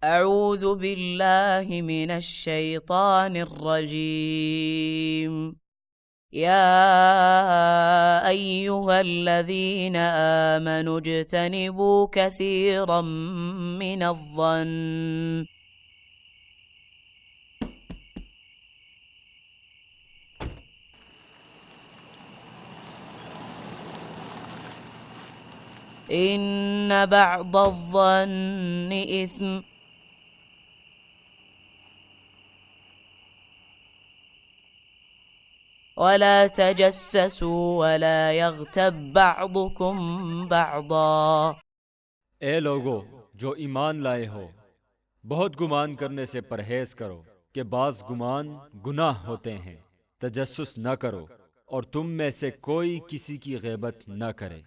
अऊज़ु बिल्लाहि मिनश शैतानिर रजीम। या अय्युहल्लज़ीना आमनू इज्तनिबू कसीरम मिनज़्ज़न्न इन्न बअदज़्ज़न्नि इस्म वला तजस्ससू वला यग़्तब बअदुकुम बअदा। ए लोगो जो ईमान लाए हो, बहुत गुमान करने से परहेज करो कि बाज़ गुमान गुनाह होते हैं। तजस्सुस न करो और तुम में से कोई किसी की ग़ीबत न करे।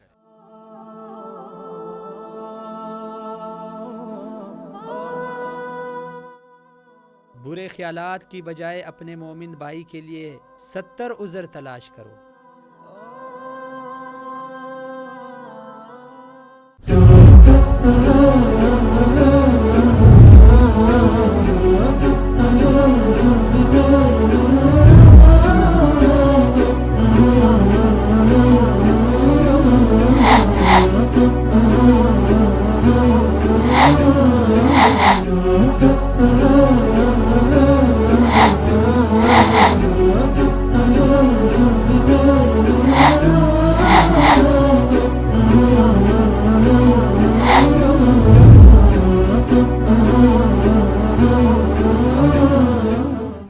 बुरे ख्यालात की बजाय अपने मोमिन भाई के लिए 70 उज़र तलाश करो।